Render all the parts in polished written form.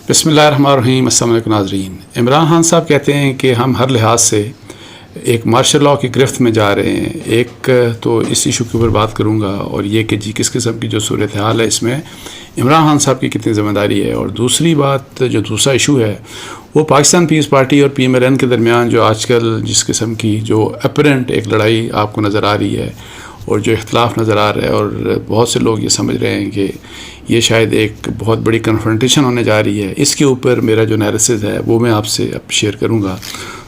بسم اللہ الرحمن الرحیم۔ السلام علیکم ناظرین۔ عمران خان صاحب کہتے ہیں کہ ہم ہر لحاظ سے ایک مارشل لاء کی گرفت میں جا رہے ہیں۔ ایک تو اس ایشو کے اوپر بات کروں گا، اور یہ کہ کس قسم کی جو صورتحال ہے اس میں عمران خان صاحب کی کتنی ذمہ داری ہے، اور دوسری بات جو دوسرا ایشو ہے وہ پاکستان پیپلز پارٹی اور PMLN کے درمیان جو آج کل جس قسم کی جو اپرنٹ ایک لڑائی آپ کو نظر آ رہی ہے اور جو اختلاف نظر آ رہا ہے، اور بہت سے لوگ یہ سمجھ رہے ہیں کہ یہ شاید ایک بہت بڑی کنفرنٹیشن ہونے جا رہی ہے۔ اس کے اوپر میرا جو انالیسز ہے وہ میں آپ سے اب شیئر کروں گا۔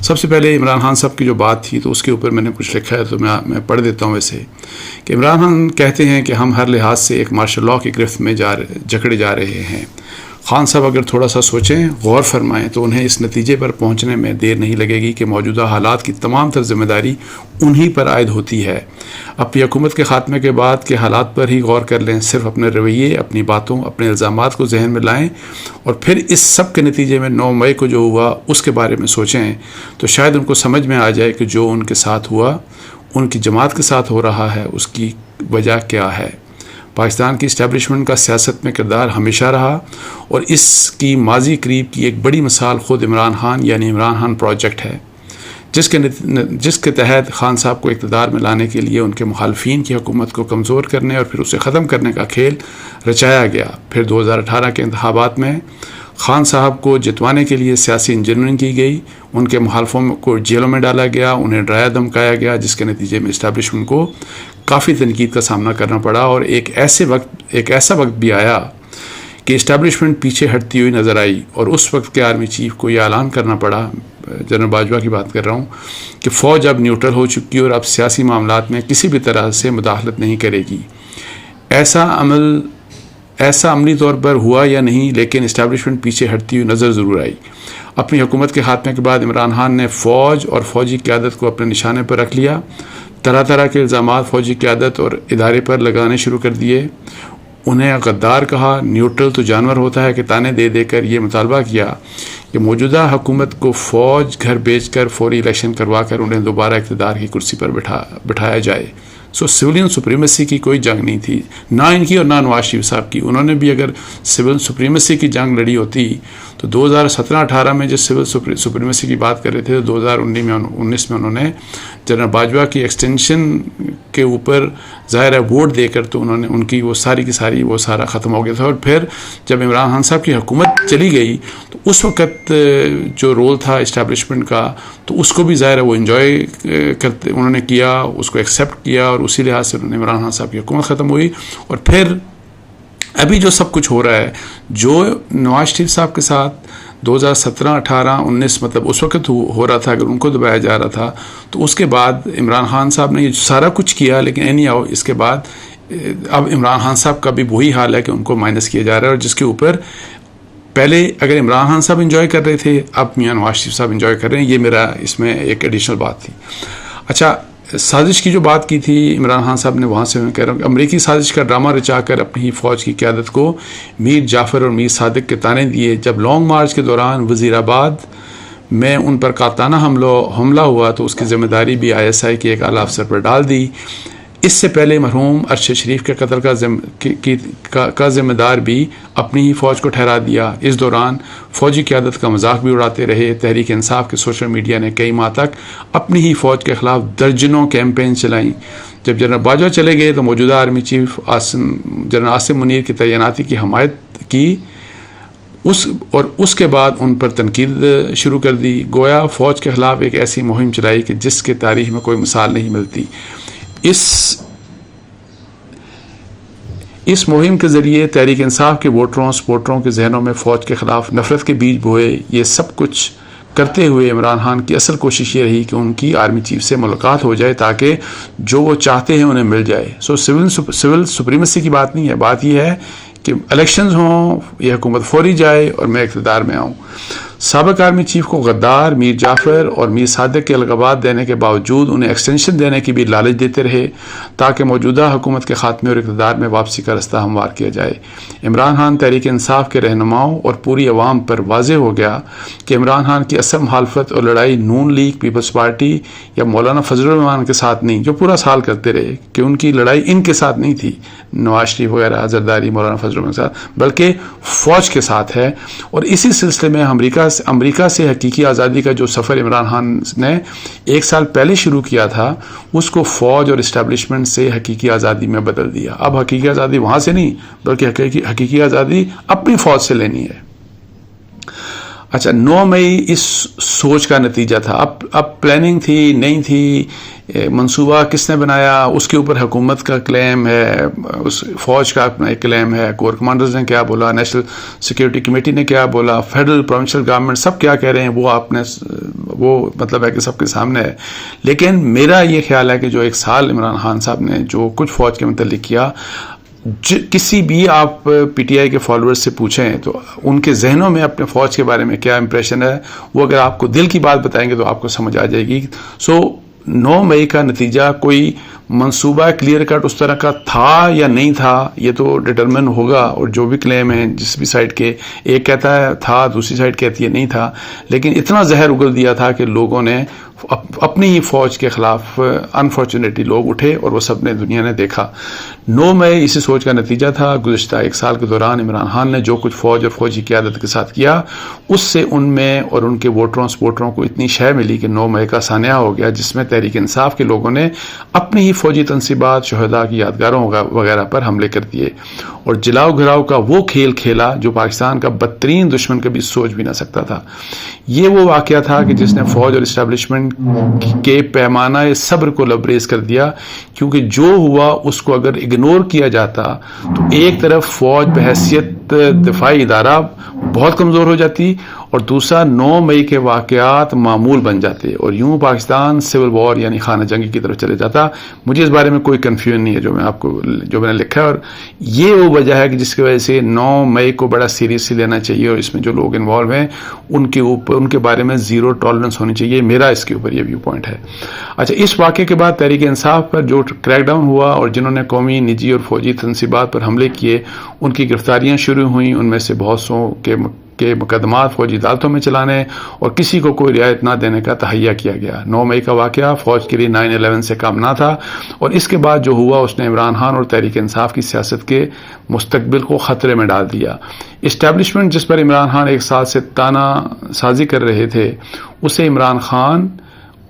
سب سے پہلے عمران خان صاحب کی جو بات تھی تو اس کے اوپر میں نے کچھ لکھا ہے، تو میں پڑھ دیتا ہوں ویسے کہ عمران خان کہتے ہیں کہ ہم ہر لحاظ سے ایک مارشل لاء کی گرفت میں جکڑے جا رہے ہیں۔ خان صاحب اگر تھوڑا سا سوچیں، غور فرمائیں، تو انہیں اس نتیجے پر پہنچنے میں دیر نہیں لگے گی کہ موجودہ حالات کی تمام تر ذمہ داری انہی پر عائد ہوتی ہے۔ اپنی حکومت کے خاتمے کے بعد کے حالات پر ہی غور کر لیں، صرف اپنے رویے، اپنی باتوں، اپنے الزامات کو ذہن میں لائیں اور پھر اس سب کے نتیجے میں 9 مئی کو جو ہوا اس کے بارے میں سوچیں، تو شاید ان کو سمجھ میں آ جائے کہ جو ان کے ساتھ ہوا، ان کی جماعت کے ساتھ ہو رہا ہے، اس کی وجہ کیا ہے۔ پاکستان کی اسٹیبلشمنٹ کا سیاست میں کردار ہمیشہ رہا، اور اس کی ماضی قریب کی ایک بڑی مثال خود عمران خان یعنی عمران خان پروجیکٹ ہے، جس کے تحت خان صاحب کو اقتدار میں لانے کے لیے ان کے مخالفین کی حکومت کو کمزور کرنے اور پھر اسے ختم کرنے کا کھیل رچایا گیا۔ پھر 2018 کے انتخابات میں خان صاحب کو جتوانے کے لیے سیاسی انجینئرنگ کی گئی، ان کے مخالفوں کو جیلوں میں ڈالا گیا، انہیں ڈرایا دھمکایا گیا، جس کے نتیجے میں اسٹیبلشمنٹ کو کافی تنقید کا سامنا کرنا پڑا، اور ایک ایسا وقت بھی آیا کہ اسٹیبلشمنٹ پیچھے ہٹتی ہوئی نظر آئی، اور اس وقت کے آرمی چیف کو یہ اعلان کرنا پڑا، جنرل باجوہ کی بات کر رہا ہوں، کہ فوج اب نیوٹرل ہو چکی ہے اور اب سیاسی معاملات میں کسی بھی طرح سے مداخلت نہیں کرے گی۔ ایسا عملی طور پر ہوا یا نہیں، لیکن اسٹیبلشمنٹ پیچھے ہٹتی ہوئی نظر ضرور آئی۔ اپنی حکومت کے خاتمے کے بعد عمران خان نے فوج اور فوجی قیادت کو اپنے نشانے پر رکھ لیا، طرح طرح کے الزامات فوجی قیادت اور ادارے پر لگانے شروع کر دیے، انہیں غدار کہا، نیوٹرل تو جانور ہوتا ہے کہ تانے دے دے کر یہ مطالبہ کیا کہ موجودہ حکومت کو فوج گھر بیچ کر فوری الیکشن کروا کر انہیں دوبارہ اقتدار کی کرسی پر بٹھایا جائے۔ سویلین سپریمیسی کی کوئی جنگ نہیں تھی، نہ ان کی اور نہ نواز شریف صاحب کی۔ انہوں نے بھی اگر سول سپریمیسی کی جنگ لڑی ہوتی تو 2017-18 میں جس سول سپریمیسی کی بات کر رہے تھے، تو 2019 میں انہوں نے جنرل باجوہ کی ایکسٹینشن کے اوپر ظاہر ہے ووٹ دے کر تو انہوں نے ان کی وہ ساری کی ساری وہ سارا ختم ہو گیا تھا۔ اور پھر جب عمران خان صاحب کی حکومت چلی گئی تو اس وقت جو رول تھا اسٹیبلشمنٹ کا، تو اس کو بھی ظاہر ہے وہ انجوائے کرتے انہوں نے کیا، اس کو ایکسیپٹ کیا، اور اسی لحاظ سے انہوں نے عمران خان صاحب کی حکومت ختم ہوئی۔ اور پھر ابھی جو سب کچھ ہو رہا ہے، جو نواز شریف صاحب کے ساتھ 2017-18-19 مطلب اس وقت ہو رہا تھا، اگر ان کو دبایا جا رہا تھا، تو اس کے بعد عمران خان صاحب نے یہ سارا کچھ کیا، لیکن اینی ہاؤ اس کے بعد اب عمران خان صاحب کا بھی وہی حال ہے کہ ان کو مائنس کیا جا رہا ہے، اور جس کے اوپر پہلے اگر عمران خان صاحب انجوائے کر رہے تھے، اب میاں نواز شریف صاحب انجوائے کر رہے ہیں۔ یہ میرا اس میں ایک ایڈیشنل بات تھی۔ اچھا، سازش کی جو بات کی تھی عمران خان صاحب نے، وہاں سے میں کہہ رہا ہوں کہ امریکی سازش کا ڈرامہ رچا کر اپنی ہی فوج کی قیادت کو میر جعفر اور میر صادق کے تانے دیے۔ جب لانگ مارچ کے دوران وزیر آباد میں ان پر قاطعانہ حملہ ہوا تو اس کی ذمہ داری بھی ISI کے ایک اعلیٰ افسر پر ڈال دی۔ اس سے پہلے مرحوم ارشد شریف کے قتل کا ذمہ دار بھی اپنی ہی فوج کو ٹھہرا دیا۔ اس دوران فوجی قیادت کا مذاق بھی اڑاتے رہے۔ تحریک انصاف کے سوشل میڈیا نے کئی ماہ تک اپنی ہی فوج کے خلاف درجنوں کیمپین چلائیں۔ جب جنرل باجوہ چلے گئے تو موجودہ army chief general Asim Munir کی تعیناتی کی حمایت کی، اس کے بعد ان پر تنقید شروع کر دی، گویا فوج کے خلاف ایک ایسی مہم چلائی کہ جس کے تاریخ میں کوئی مثال نہیں ملتی۔ اس مہم کے ذریعے تحریک انصاف کے سپورٹروں کے ذہنوں میں فوج کے خلاف نفرت کے بیج بوئے۔ یہ سب کچھ کرتے ہوئے عمران خان کی اصل کوشش یہ رہی کہ ان کی آرمی چیف سے ملاقات ہو جائے تاکہ جو وہ چاہتے ہیں انہیں مل جائے۔ سول سپریمیسی کی بات نہیں ہے، بات یہ ہے کہ الیکشنز ہوں، یہ حکومت فوری جائے اور میں اقتدار میں آؤں۔ سابق آرمی چیف کو غدار، میر جعفر اور میر صادق کے القابات دینے کے باوجود انہیں ایکسٹینشن دینے کی بھی لالچ دیتے رہے تاکہ موجودہ حکومت کے خاتمے اور اقتدار میں واپسی کا رستہ ہموار کیا جائے۔ عمران خان تحریک انصاف کے رہنماؤں اور پوری عوام پر واضح ہو گیا کہ عمران خان کی اصل مخالفت اور لڑائی نون لیگ، پیپلز پارٹی یا مولانا فضل الرحمان کے ساتھ نہیں، جو پورا سال کرتے رہے، کہ ان کی لڑائی ان کے ساتھ نہیں تھی، نواز شریف وغیرہ، زرداری، مولانا فضل الرحمان کے ساتھ، بلکہ فوج کے ساتھ ہے۔ اور اسی سلسلے میں امریکہ سے حقیقی آزادی کا جو سفر عمران خان نے 1 سال پہلے شروع کیا تھا، اس کو فوج اور اسٹیبلشمنٹ سے حقیقی آزادی میں بدل دیا۔ اب حقیقی آزادی وہاں سے نہیں، بلکہ حقیقی آزادی اپنی فوج سے لینی ہے۔ اچھا، 9 مئی اس سوچ کا نتیجہ تھا۔ اب پلاننگ تھی نہیں تھی، منصوبہ کس نے بنایا، اس کے اوپر حکومت کا کلیم ہے، اس فوج کا اپنا ایک کلیم ہے، کور کمانڈرز نے کیا بولا، نیشنل سیکیورٹی کمیٹی نے کیا بولا، فیڈرل پروونشل گورنمنٹ سب کیا کہہ رہے ہیں، وہ مطلب ہے کہ سب کے سامنے ہے۔ لیکن میرا یہ خیال ہے کہ جو 1 سال عمران خان صاحب نے جو کچھ فوج کے متعلق کیا، کسی بھی آپ پی ٹی آئی کے فالوورز سے پوچھیں تو ان کے ذہنوں میں اپنے فوج کے بارے میں کیا امپریشن ہے، وہ اگر آپ کو دل کی بات بتائیں گے تو آپ کو سمجھ آ جائے گی۔ 9 مئی کا نتیجہ کوئی منصوبہ کلیئر کٹ اس طرح کا تھا یا نہیں تھا، یہ تو ڈٹرمن ہوگا، اور جو بھی کلیم ہیں جس بھی سائڈ کے، ایک کہتا ہے تھا، دوسری سائڈ کہتی ہے نہیں تھا، لیکن اتنا زہر اگل دیا تھا کہ لوگوں نے اپنی ہی فوج کے خلاف انفارچونیٹلی لوگ اٹھے، اور وہ سب نے دنیا نے دیکھا۔ 9 مئی اسی سوچ کا نتیجہ تھا۔ گزشتہ 1 سال کے دوران عمران خان نے جو کچھ فوج اور فوجی قیادت کے ساتھ کیا، اس سے ان میں اور ان کے ووٹروں سپورٹروں کو اتنی شے ملی کہ 9 مئی کا سانحہ ہو گیا، جس میں تحریک انصاف کے لوگوں نے اپنی ہی فوجی تنصیبات، شہداء کی یادگاروں وغیرہ پر حملے کر دیے، اور جلاؤ گھراؤ کا وہ کھیل کھیلا جو پاکستان کا بدترین دشمن کبھی سوچ بھی نہ سکتا تھا۔ یہ وہ واقعہ تھا کہ جس نے فوج اور اسٹیبلشمنٹ کے پیمانہ صبر کو لبریز کر دیا، کیونکہ جو ہوا اس کو اگر اگنور کیا جاتا تو ایک طرف فوج بحیثیت دفاعی ادارہ بہت کمزور ہو جاتی، اور دوسرا 9 مئی کے واقعات معمول بن جاتے، اور یوں پاکستان سول وار یعنی خانہ جنگی کی طرف چلے جاتا۔ مجھے اس بارے میں کوئی کنفیوژن نہیں ہے جو میں نے لکھا ہے، اور یہ وہ وجہ ہے کہ جس کی وجہ سے 9 مئی کو بڑا سیریسلی لینا چاہیے، اور اس میں جو لوگ انوالو ہیں ان کے بارے میں زیرو ٹالرنس ہونی چاہیے۔ میرا اس کے اوپر یہ ویو پوائنٹ ہے۔ اچھا، اس واقعے کے بعد تحریک انصاف پر جو کریک ڈاؤن ہوا اور جنہوں نے قومی، نجی اور فوجی تنصیبات پر حملے کیے، ان کی گرفتاریاں شروع ہوئیں، ان میں سے بہت سو کے مقدمات فوجی عدالتوں میں چلانے اور کسی کو کوئی رعایت نہ دینے کا تہیہ کیا گیا۔ 9 مئی کا واقعہ فوج کے لیے 9/11 سے کم نہ تھا، اور اس کے بعد جو ہوا اس نے عمران خان اور تحریک انصاف کی سیاست کے مستقبل کو خطرے میں ڈال دیا۔ اسٹیبلشمنٹ جس پر عمران خان 1 سال سے تانا سازی کر رہے تھے، اسے عمران خان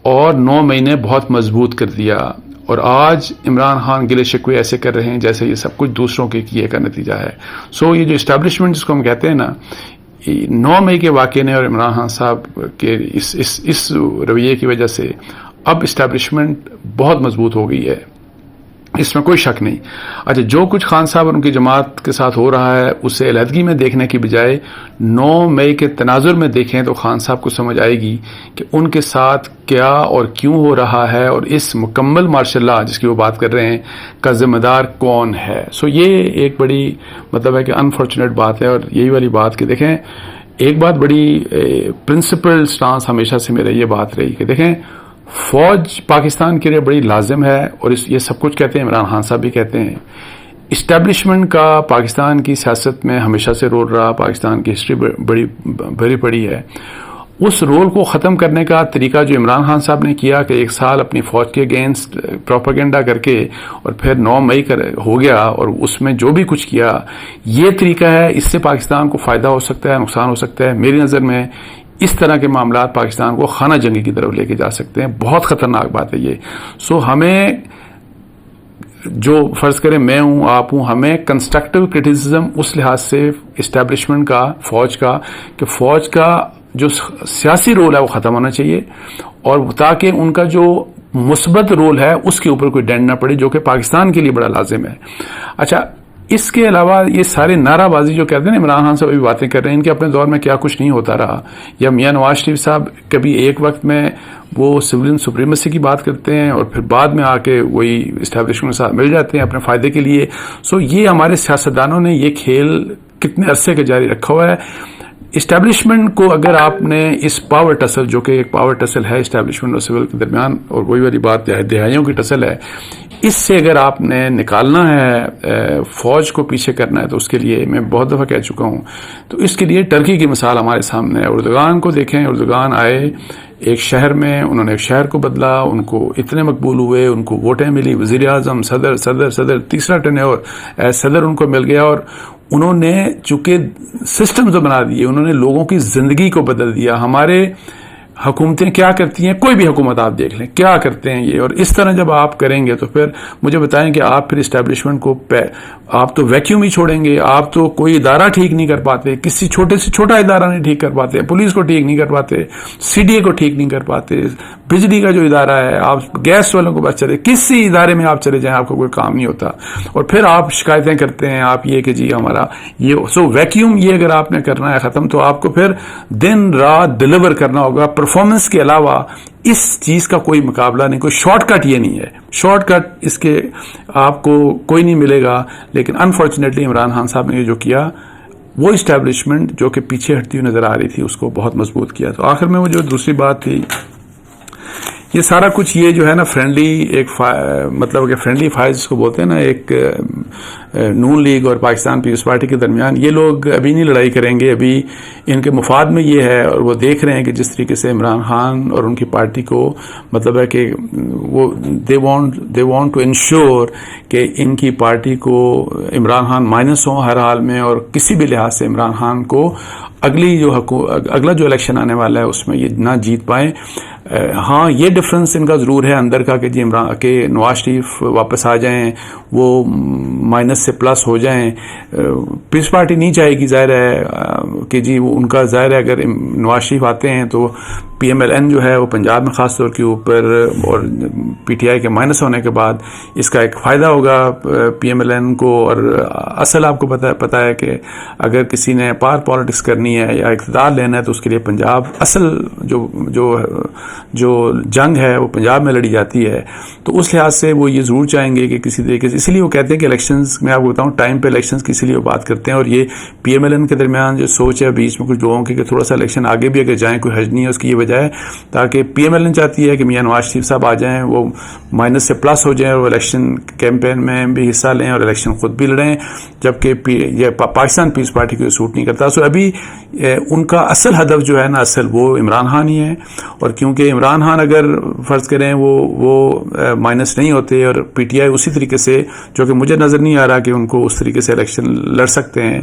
اور 9 مئی نے بہت مضبوط کر دیا، اور آج عمران خان گلے شکوے ایسے کر رہے ہیں جیسے یہ سب کچھ دوسروں کے کیے کا نتیجہ ہے۔ یہ جو اسٹیبلشمنٹ جس کو ہم کہتے ہیں نا، 9 مئی کے واقعے نے اور عمران خان صاحب کے اس رویے کی وجہ سے اب اسٹیبلشمنٹ بہت مضبوط ہو گئی ہے، اس میں کوئی شک نہیں۔ اچھا، جو کچھ خان صاحب اور ان کی جماعت کے ساتھ ہو رہا ہے، اسے علیحدگی میں دیکھنے کی بجائے 9 مئی کے تناظر میں دیکھیں تو خان صاحب کو سمجھ آئے گی کہ ان کے ساتھ کیا اور کیوں ہو رہا ہے، اور اس مکمل مارشل لاء جس کی وہ بات کر رہے ہیں کا ذمہ دار کون ہے۔ یہ ایک بڑی مطلب ہے کہ انفارچونیٹ بات ہے، اور یہی والی بات کہ دیکھیں، ایک بات بڑی پرنسپل سٹانس ہمیشہ سے میرا یہ بات رہی کہ دیکھیں، فوج پاکستان کے لیے بڑی لازم ہے، اور یہ سب کچھ کہتے ہیں، عمران خان صاحب بھی کہتے ہیں۔ اسٹیبلشمنٹ کا پاکستان کی سیاست میں ہمیشہ سے رول رہا، پاکستان کی ہسٹری بڑی پڑی ہے۔ اس رول کو ختم کرنے کا طریقہ جو عمران خان صاحب نے کیا کہ 1 سال اپنی فوج کے اگینسٹ پروپیگنڈا کر کے اور پھر 9 مئی ہو گیا، اور اس میں جو بھی کچھ کیا، یہ طریقہ ہے، اس سے پاکستان کو فائدہ ہو سکتا ہے، نقصان ہو سکتا ہے۔ میری نظر میں اس طرح کے معاملات پاکستان کو خانہ جنگی کی طرف لے کے جا سکتے ہیں، بہت خطرناک بات ہے یہ۔ ہمیں جو فرض کریں میں ہوں، آپ ہوں، ہمیں کنسٹرکٹیو کرٹیسزم اس لحاظ سے اسٹیبلشمنٹ کا، فوج کا، کہ فوج کا جو سیاسی رول ہے وہ ختم ہونا چاہیے، اور تاکہ ان کا جو مثبت رول ہے اس کے اوپر کوئی ڈنڈ نہ پڑے، جو کہ پاکستان کے لیے بڑا لازم ہے۔ اچھا، اس کے علاوہ یہ سارے نعرہ بازی جو کہتے ہیں عمران خان صاحب ابھی باتیں کر رہے ہیں، ان کے اپنے دور میں کیا کچھ نہیں ہوتا رہا، یا میاں نواز شریف صاحب کبھی ایک وقت میں وہ سولین سپریمیسی کی بات کرتے ہیں اور پھر بعد میں آ کے وہی اسٹیبلشمنٹ کے ساتھ مل جاتے ہیں اپنے فائدے کے لیے۔ یہ ہمارے سیاستدانوں نے یہ کھیل کتنے عرصے کا جاری رکھا ہوا ہے۔ اسٹیبلشمنٹ کو اگر آپ نے اس پاور ٹسل، جو کہ ایک پاور ٹسل ہے اسٹیبلشمنٹ اور سول کے درمیان، اور وہی والی بات دہائیوں کی ٹسل ہے، اس سے اگر آپ نے نکالنا ہے، فوج کو پیچھے کرنا ہے، تو اس کے لیے میں بہت دفعہ کہہ چکا ہوں، تو اس کے لیے ٹرکی کی مثال ہمارے سامنے ہے۔ اردوغان کو دیکھیں، اردوغان آئے ایک شہر میں، انہوں نے ایک شہر کو بدلا، ان کو اتنے مقبول ہوئے، ان کو ووٹیں ملی، وزیر اعظم، صدر تیسرا ٹینیور ایز صدر ان کو مل گیا، اور انہوں نے چونکہ سسٹم تو بنا دیے، انہوں نے لوگوں کی زندگی کو بدل دیا۔ ہمارے حکومتیں کیا کرتی ہیں، کوئی بھی حکومت آپ دیکھ لیں کیا کرتے ہیں یہ، اور اس طرح جب آپ کریں گے تو پھر مجھے بتائیں کہ آپ پھر اسٹیبلشمنٹ کو آپ تو ویکیوم ہی چھوڑیں گے، آپ تو کوئی ادارہ ٹھیک نہیں کر پاتے، کسی چھوٹے سے چھوٹا ادارہ نہیں ٹھیک کر پاتے، پولیس کو ٹھیک نہیں کر پاتے، سی ڈی اے کو ٹھیک نہیں کر پاتے، بجلی کا جو ادارہ ہے، آپ گیس والوں کو بس چلے، کسی ادارے میں آپ چلے جائیں آپ کو کوئی کام نہیں ہوتا، اور پھر آپ شکایتیں کرتے ہیں آپ یہ کہ جی ہمارا یہ ویکیوم، یہ اگر آپ نے کرنا ہے ختم، تو آپ کو پھر دن رات ڈلیور کرنا ہوگا۔ پرفارمنس کے علاوہ اس چیز کا کوئی مقابلہ نہیں، کوئی شارٹ کٹ یہ نہیں ہے، شارٹ کٹ اس کے آپ کو کوئی نہیں ملے گا۔ لیکن انفارچونیٹلی عمران خان صاحب نے یہ جو کیا، وہ اسٹیبلشمنٹ جو کہ پیچھے ہٹتی ہوئی نظر آ رہی تھی اس کو بہت مضبوط کیا۔ تو آخر میں وہ جو دوسری بات تھی، یہ سارا کچھ یہ جو ہے نا فرینڈلی، ایک مطلب کہ فرینڈلی فائز جس کو بولتے ہیں نا، ایک نون لیگ اور پاکستان پیپلز پارٹی کے درمیان، یہ لوگ ابھی نہیں لڑائی کریں گے، ابھی ان کے مفاد میں یہ ہے، اور وہ دیکھ رہے ہیں کہ جس طریقے سے عمران خان اور ان کی پارٹی کو مطلب ہے کہ وہ دے وانٹ ٹو انشور کہ ان کی پارٹی کو عمران خان مائنس ہوں ہر حال میں، اور کسی بھی لحاظ سے عمران خان کو اگلا جو الیکشن آنے والا ہے اس میں یہ نہ جیت پائیں۔ ہاں یہ ڈفرنس ان کا ضرور ہے اندر کا کہ جی کہ نواز شریف واپس آ جائیں، وہ مائنس سے پلس ہو جائیں۔ پیپلز پارٹی نہیں چاہے گی، ظاہر ہے کہ جی وہ ان کا ظاہر ہے اگر نواز شریف آتے ہیں تو پی ایم ایل این جو ہے وہ پنجاب میں خاص طور کے اوپر، اور پی ٹی آئی کے مائنس ہونے کے بعد اس کا ایک فائدہ ہوگا پی ایم ایل این کو۔ اور اصل آپ کو پتہ ہے کہ اگر کسی نے پالیٹکس کرنی ہے یا اقتدار لینا ہے تو اس کے لیے پنجاب اصل جو جنگ ہے وہ پنجاب میں لڑی جاتی ہے۔ تو اس لحاظ سے وہ یہ ضرور چاہیں گے کہ کسی طریقے سے، اسی لیے وہ کہتے ہیں کہ الیکشنز میں آپ کو بتاؤں ٹائم پہ الیکشنز کی اسی لیے وہ بات کرتے ہیں۔ اور یہ پی ایم ایل این کے درمیان جو سوچ ہے بیچ میں کچھ لوگوں کی کہ تھوڑا سا الیکشن آگے بھی اگر جائیں کوئی حرج نہیں ہے، اس کی یہ وجہ ہے تاکہ پی ایم ایل این چاہتی ہے کہ میاں نواز شریف صاحب آ جائیں، وہ مائنس سے پلس ہو جائیں، اور الیکشن کیمپین میں بھی حصہ لیں اور الیکشن خود بھی لڑیں، جبکہ یہ پاکستان پیپلز پارٹی کو سوٹ نہیں کرتا۔ سو ابھی ان کا اصل ہدف جو ہے نا، اصل وہ عمران خان ہی ہے، اور کیونکہ عمران خان اگر فرض کریں وہ مائنس نہیں ہوتے، اور پی ٹی آئی اسی طریقے سے، جو کہ مجھے نظر نہیں آ رہا کہ ان کو اس طریقے سے الیکشن لڑ سکتے ہیں،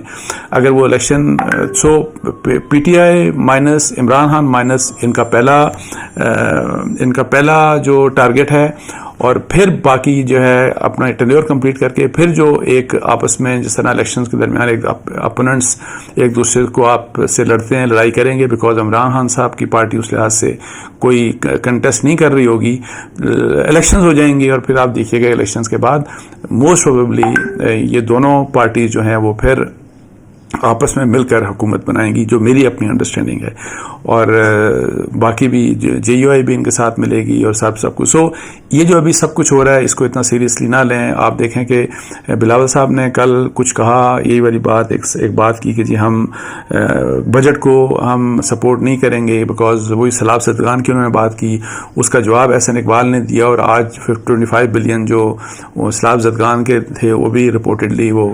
اگر وہ election P T I minus Imran Khan minus ان کا پہلا جو ٹارگٹ ہے، اور پھر باقی جو ہے اپنا ٹینیور کمپلیٹ کر کے پھر جو ایک آپس میں جس طرح الیکشنز کے درمیان ایک اپوننٹس ایک دوسرے کو آپ سے لڑتے ہیں، لڑائی کریں گے، بیکاز عمران خان صاحب کی پارٹی اس لحاظ سے کوئی کنٹیسٹ نہیں کر رہی ہوگی، الیکشنز ہو جائیں گی، اور پھر آپ دیکھیے گا الیکشنز کے بعد موسٹ پروبیبلی یہ دونوں پارٹیز جو ہیں وہ پھر آپس میں مل کر حکومت بنائیں گی، جو میری اپنی انڈرسٹینڈنگ ہے، اور باقی بھی جے یو آئی بھی ان کے ساتھ ملے گی، اور سب کچھ۔ سو یہ جو ابھی سب کچھ ہو رہا ہے اس کو اتنا سیریسلی نہ لیں۔ آپ دیکھیں کہ بلاول صاحب نے کل کچھ کہا، یہی والی بات ایک بات کی کہ جی ہم بجٹ کو ہم سپورٹ نہیں کریں گے، بیکاز وہی سیلاب زدگان کی انہوں نے بات کی، اس کا جواب احسن اقبال نے دیا، اور آج 25 بلین جو سیلاب زدگان کے تھے وہ بھی رپورٹڈلی وہ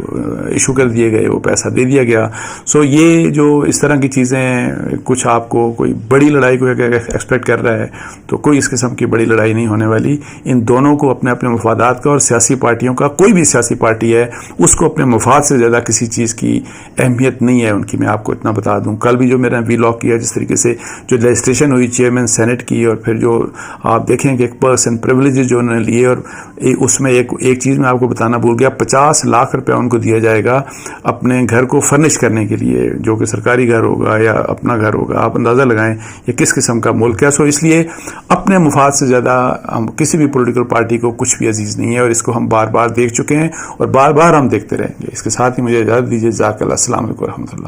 ایشو کر دیے گئے، وہ پیسہ دے دیا گیا۔ سو یہ جو اس طرح کی چیزیں کچھ آپ کو کوئی بڑی لڑائی کو ایکسپیکٹ کر رہا ہے تو کوئی اس قسم کی بڑی لڑائی نہیں ہونے والی۔ ان دونوں کو اپنے اپنے مفادات کا، اور سیاسی پارٹیوں کا، کوئی بھی سیاسی پارٹی ہے اس کو اپنے مفاد سے زیادہ کسی چیز کی اہمیت نہیں ہے ان کی۔ میں آپ کو اتنا بتا دوں، کل بھی جو میرا وی لاگ کیا جس طریقے سے جو لیجسلیشن ہوئی چیئرمین سینٹ کی، اور پھر جو آپ دیکھیں کہ ایک پرسن پریویلیجز جو انہوں نے لیے، اور اس میں ایک چیز میں آپ کو بتانا بھول گیا، 50 لاکھ روپے ان کو دیا جائے گا اپنے گھر کو فرنش کرنے کے لیے، جو کہ سرکاری گھر ہوگا یا اپنا گھر ہوگا۔ آپ اندازہ لگائیں یہ کس قسم کا ملک ہے۔ سو اس لیے اپنے مفاد سے زیادہ ہم کسی بھی پولیٹیکل پارٹی کو کچھ بھی عزیز نہیں ہے، اور اس کو ہم بار بار دیکھ چکے ہیں اور بار بار ہم دیکھتے رہیں گے۔ اس کے ساتھ ہی مجھے اجازت دیجیے، جزاک اللہ، السلام علیکم و رحمۃ اللہ۔